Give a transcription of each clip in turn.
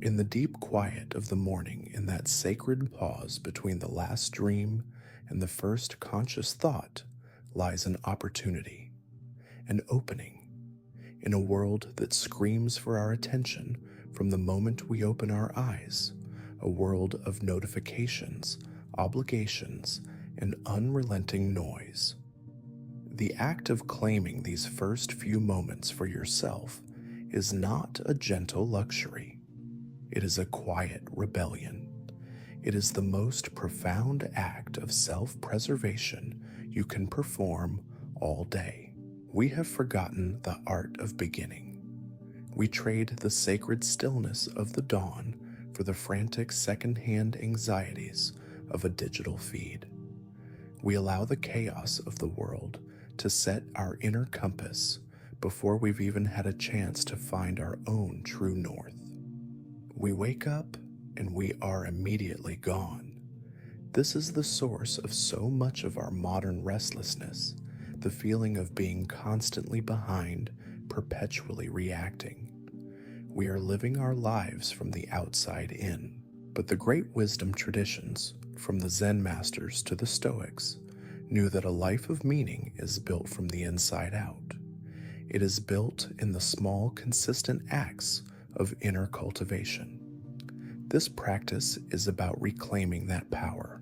In the deep quiet of the morning, in that sacred pause between the last dream and the first conscious thought, lies an opportunity, an opening, in a world that screams for our attention from the moment we open our eyes, a world of notifications, obligations, and unrelenting noise. The act of claiming these first few moments for yourself is not a gentle luxury. It is a quiet rebellion. It is the most profound act of self-preservation you can perform all day. We have forgotten the art of beginning. We trade the sacred stillness of the dawn for the frantic second-hand anxieties of a digital feed. We allow the chaos of the world to set our inner compass before we've even had a chance to find our own true north. We wake up and we are immediately gone. This is the source of so much of our modern restlessness, the feeling of being constantly behind, perpetually reacting. We are living our lives from the outside in. But the great wisdom traditions, from the Zen masters to the Stoics, knew that a life of meaning is built from the inside out. It is built in the small, consistent acts of inner cultivation. This practice is about reclaiming that power.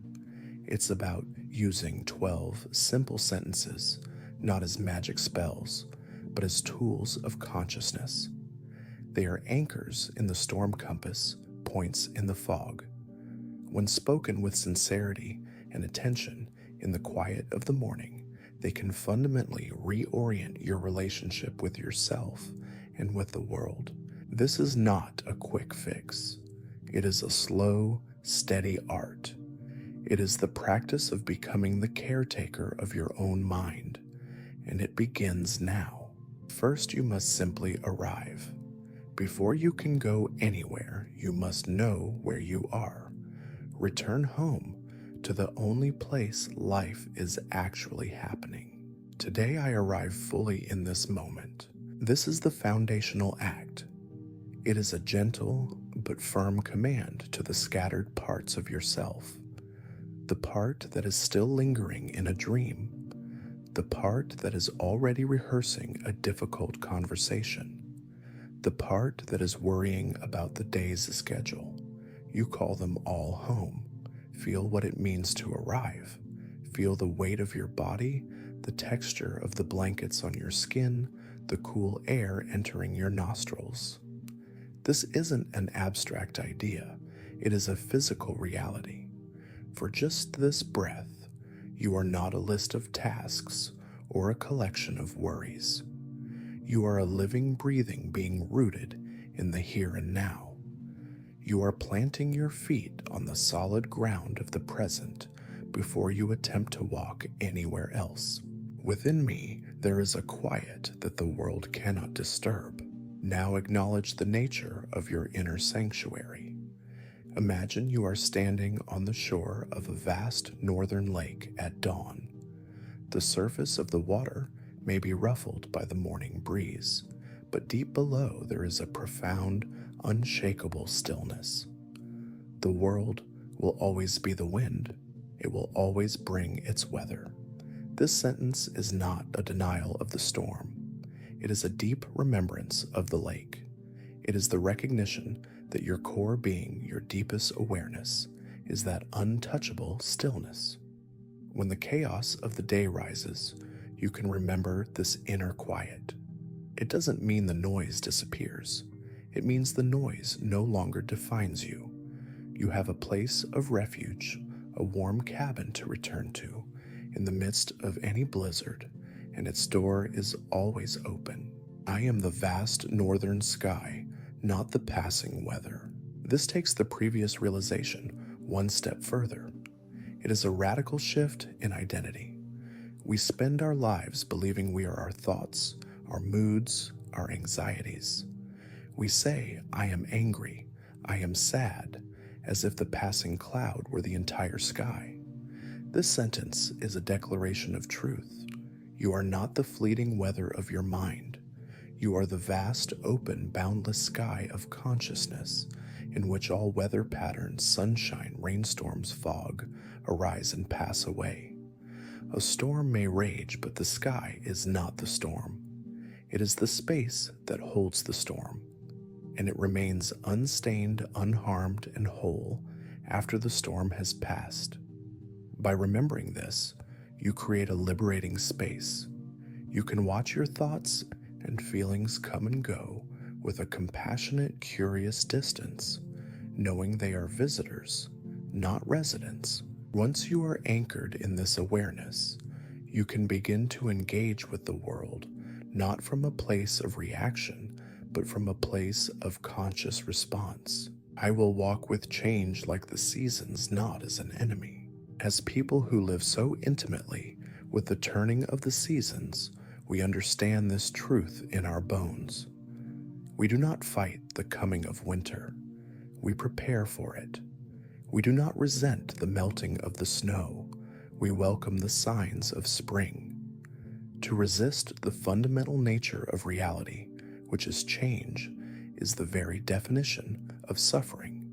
It's about using 12 simple sentences, not as magic spells, but as tools of consciousness. They are anchors in the storm compass, points in the fog. When spoken with sincerity and attention in the quiet of the morning, they can fundamentally reorient your relationship with yourself and with the world. This is not a quick fix. It is a slow, steady art. It is the practice of becoming the caretaker of your own mind, and it begins now. First, you must simply arrive. Before you can go anywhere, you must know where you are. Return home to the only place life is actually happening. Today I arrive fully in this moment. This is the foundational act. It is a gentle but firm command to the scattered parts of yourself. The part that is still lingering in a dream. The part that is already rehearsing a difficult conversation. The part that is worrying about the day's schedule. You call them all home. Feel what it means to arrive. Feel the weight of your body, the texture of the blankets on your skin, the cool air entering your nostrils. This isn't an abstract idea. It is a physical reality. For just this breath, you are not a list of tasks or a collection of worries. You are a living, breathing being rooted in the here and now. You are planting your feet on the solid ground of the present before you attempt to walk anywhere else. Within me, there is a quiet that the world cannot disturb. Now acknowledge the nature of your inner sanctuary. Imagine you are standing on the shore of a vast northern lake at dawn. The surface of the water may be ruffled by the morning breeze, but deep below there is a profound, unshakable stillness. The world will always be the wind. It will always bring its weather. This sentence is not a denial of the storm. It is a deep remembrance of the lake. It is the recognition that your core being, your deepest awareness, is that untouchable stillness. When the chaos of the day rises, you can remember this inner quiet. It doesn't mean the noise disappears. It means the noise no longer defines you. You have a place of refuge, a warm cabin to return to in the midst of any blizzard, and its door is always open. I am the vast northern sky, not the passing weather. This takes the previous realization one step further. It is a radical shift in identity. We spend our lives believing we are our thoughts, our moods, our anxieties. We say, I am angry, I am sad, as if the passing cloud were the entire sky. This sentence is a declaration of truth. You are not the fleeting weather of your mind. You are the vast, open, boundless sky of consciousness in which all weather patterns, sunshine, rainstorms, fog, arise and pass away. A storm may rage, but the sky is not the storm. It is the space that holds the storm, and it remains unstained, unharmed, and whole after the storm has passed. By remembering this, you create a liberating space. You can watch your thoughts and feelings come and go with a compassionate, curious distance, knowing they are visitors, not residents. Once you are anchored in this awareness, you can begin to engage with the world, not from a place of reaction, but from a place of conscious response. I will walk with change like the seasons, not as an enemy. As people who live so intimately with the turning of the seasons, we understand this truth in our bones. We do not fight the coming of winter. We prepare for it. We do not resent the melting of the snow. We welcome the signs of spring. To resist the fundamental nature of reality, which is change, is the very definition of suffering.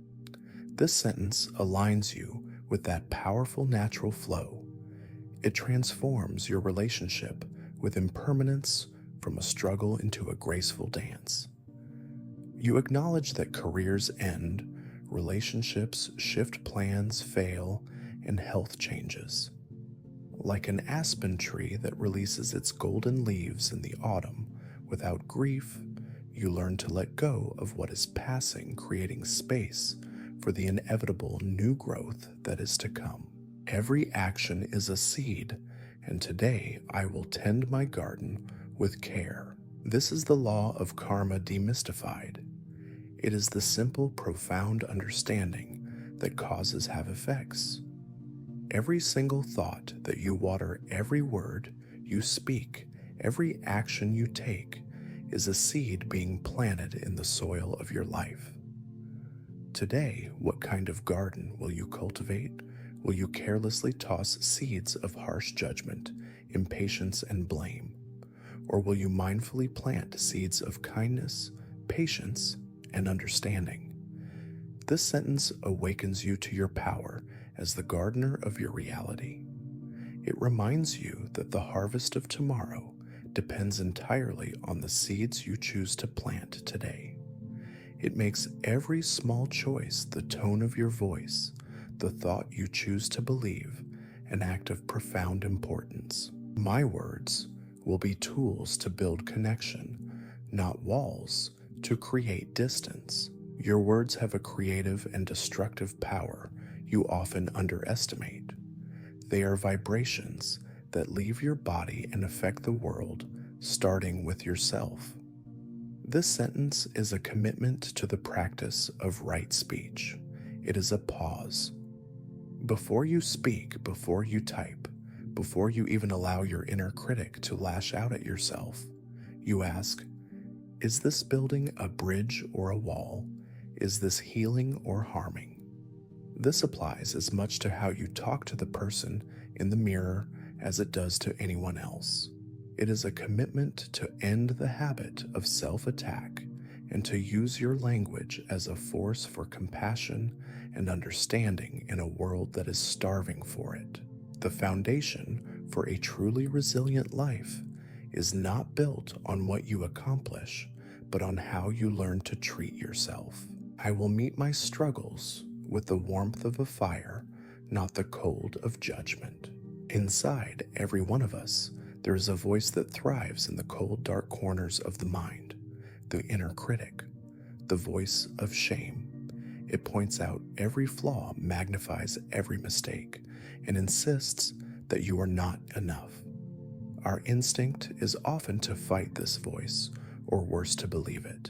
This sentence aligns you with that powerful natural flow. It transforms your relationship with impermanence from a struggle into a graceful dance. You acknowledge that careers end, relationships shift, plans fail, and health changes. Like an aspen tree that releases its golden leaves in the autumn without grief, you learn to let go of what is passing, creating space for the inevitable new growth that is to come. Every action is a seed, and today I will tend my garden with care. This is the law of karma demystified. It is the simple, profound understanding that causes have effects. Every single thought that you water, every word you speak, every action you take is a seed being planted in the soil of your life. Today, what kind of garden will you cultivate? Will you carelessly toss seeds of harsh judgment, impatience, and blame? Or will you mindfully plant seeds of kindness, patience, and understanding? This sentence awakens you to your power as the gardener of your reality. It reminds you that the harvest of tomorrow depends entirely on the seeds you choose to plant today. It makes every small choice, the tone of your voice, the thought you choose to believe, an act of profound importance. My words will be tools to build connection, not walls to create distance. Your words have a creative and destructive power you often underestimate. They are vibrations that leave your body and affect the world, starting with yourself. This sentence is a commitment to the practice of right speech. It is a pause. Before you speak, before you type, before you even allow your inner critic to lash out at yourself, you ask, is this building a bridge or a wall? Is this healing or harming? This applies as much to how you talk to the person in the mirror as it does to anyone else. It is a commitment to end the habit of self-attack and to use your language as a force for compassion and understanding in a world that is starving for it. The foundation for a truly resilient life is not built on what you accomplish, but on how you learn to treat yourself. I will meet my struggles with the warmth of a fire, not the cold of judgment. Inside every one of us, there is a voice that thrives in the cold, dark corners of the mind, the inner critic, the voice of shame. It points out every flaw, magnifies every mistake, and insists that you are not enough. Our instinct is often to fight this voice, or worse, to believe it.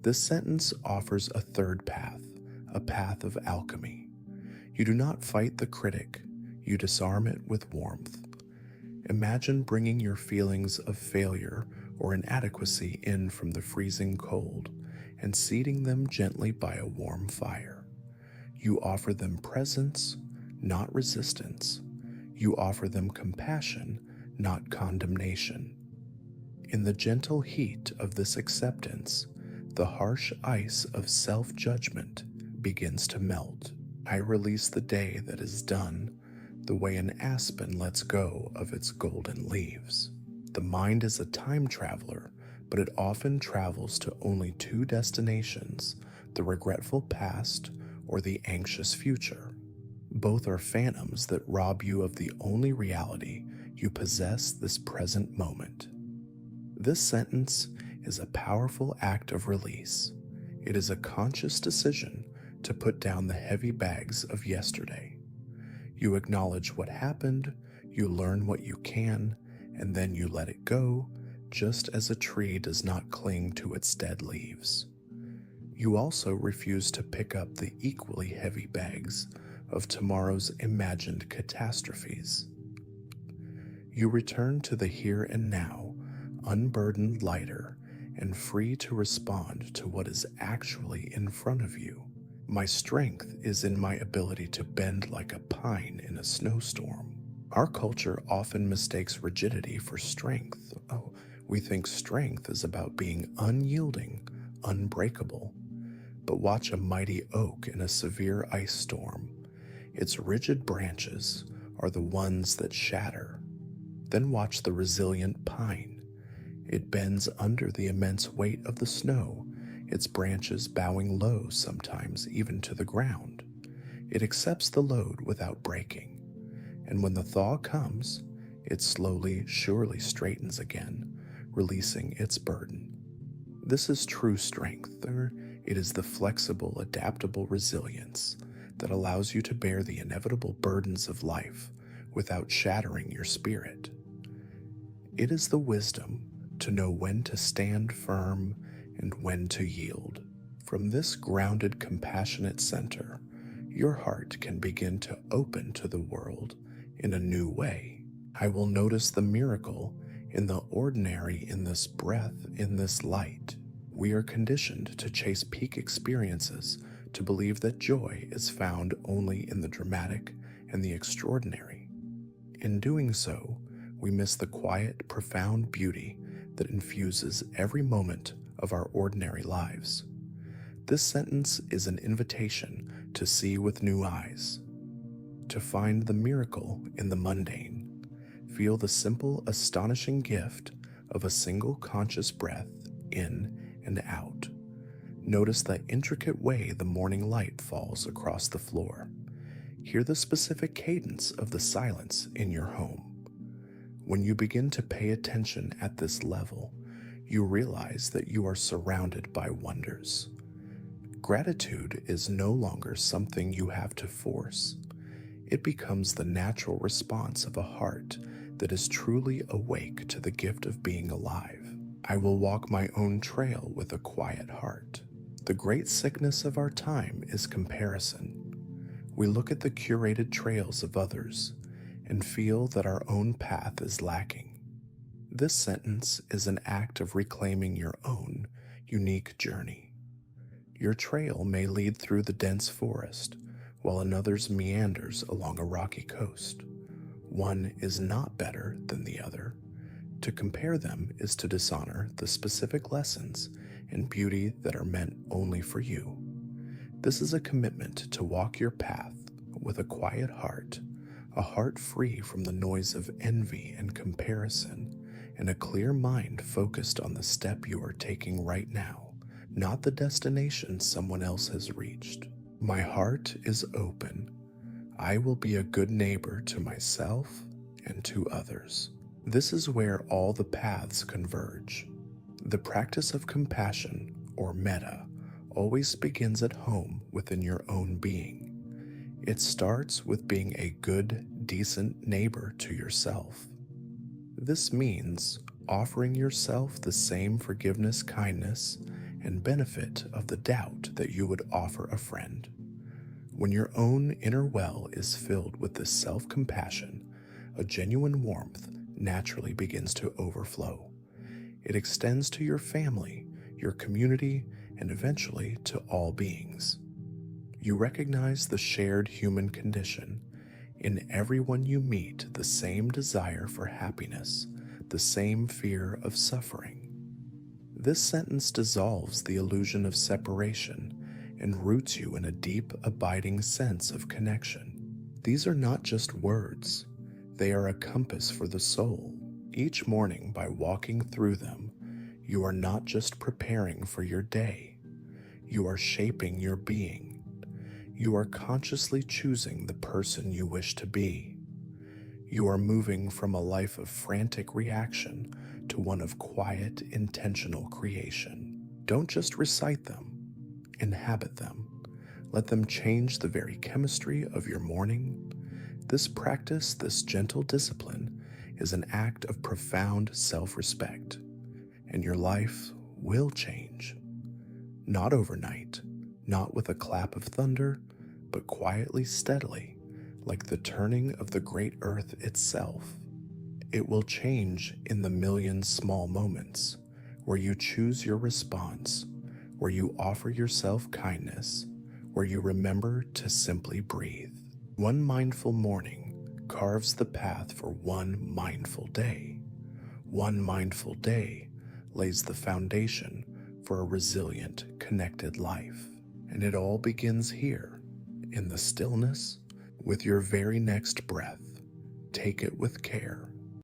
This sentence offers a third path, a path of alchemy. You do not fight the critic, you disarm it with warmth. Imagine bringing your feelings of failure or inadequacy in from the freezing cold and seating them gently by a warm fire. You offer them presence, not resistance. You offer them compassion, not condemnation. In the gentle heat of this acceptance, The harsh ice of self-judgment begins to melt. I release the day that is done, the way an aspen lets go of its golden leaves. The mind is a time traveler, but it often travels to only two destinations, the regretful past or the anxious future. Both are phantoms that rob you of the only reality you possess, this present moment. This sentence is a powerful act of release. It is a conscious decision to put down the heavy bags of yesterday. You acknowledge what happened, you learn what you can, and then you let it go, just as a tree does not cling to its dead leaves. You also refuse to pick up the equally heavy bags of tomorrow's imagined catastrophes. You return to the here and now, unburdened, lighter, and free to respond to what is actually in front of you. My strength is in my ability to bend like a pine in a snowstorm. Our culture often mistakes rigidity for strength. We think strength is about being unyielding, unbreakable. But watch a mighty oak in a severe ice storm. Its rigid branches are the ones that shatter. Then watch the resilient pine. It bends under the immense weight of the snow, its branches bowing low, sometimes even to the ground. It accepts the load without breaking, and when the thaw comes, it slowly, surely straightens again, releasing its burden. This is true strength, or it is the flexible, adaptable resilience that allows you to bear the inevitable burdens of life without shattering your spirit. It is the wisdom to know when to stand firm and when to yield. From this grounded, compassionate center, your heart can begin to open to the world in a new way. I will notice the miracle in the ordinary, in this breath, in this light. We are conditioned to chase peak experiences, to believe that joy is found only in the dramatic and the extraordinary. In doing so, we miss the quiet, profound beauty that infuses every moment of our ordinary lives. This sentence is an invitation to see with new eyes, to find the miracle in the mundane. Feel the simple, astonishing gift of a single conscious breath in and out. Notice the intricate way the morning light falls across the floor. Hear the specific cadence of the silence in your home. When you begin to pay attention at this level, you realize that you are surrounded by wonders. Gratitude is no longer something you have to force. It becomes the natural response of a heart that is truly awake to the gift of being alive. I will walk my own trail with a quiet heart. The great sickness of our time is comparison. We look at the curated trails of others and feel that our own path is lacking. This sentence is an act of reclaiming your own unique journey. Your trail may lead through the dense forest, while another's meanders along a rocky coast. One is not better than the other. To compare them is to dishonor the specific lessons and beauty that are meant only for you. This is a commitment to walk your path with a quiet heart, a heart free from the noise of envy and comparison, and a clear mind focused on the step you are taking right now, not the destination someone else has reached. My heart is open. I will be a good neighbor to myself and to others. This is where all the paths converge. The practice of compassion, or metta, always begins at home within your own being. It starts with being a good, decent neighbor to yourself. This means offering yourself the same forgiveness, kindness, and benefit of the doubt that you would offer a friend. When your own inner well is filled with this self-compassion, a genuine warmth naturally begins to overflow. It extends to your family, your community, and eventually to all beings. You recognize the shared human condition. In everyone you meet, the same desire for happiness, the same fear of suffering. This sentence dissolves the illusion of separation and roots you in a deep, abiding sense of connection. These are not just words, they are a compass for the soul. Each morning, by walking through them, you are not just preparing for your day, you are shaping your being. You are consciously choosing the person you wish to be. You are moving from a life of frantic reaction to one of quiet, intentional creation. Don't just recite them, inhabit them. Let them change the very chemistry of your morning. This practice, this gentle discipline, is an act of profound self-respect, and your life will change. Not overnight, not with a clap of thunder, but quietly, steadily, like the turning of the great earth itself. It will change in the million small moments where you choose your response, where you offer yourself kindness, where you remember to simply breathe. One mindful morning carves the path for one mindful day. One mindful day lays the foundation for a resilient, connected life. And it all begins here, in the stillness, with your very next breath. Take it with care,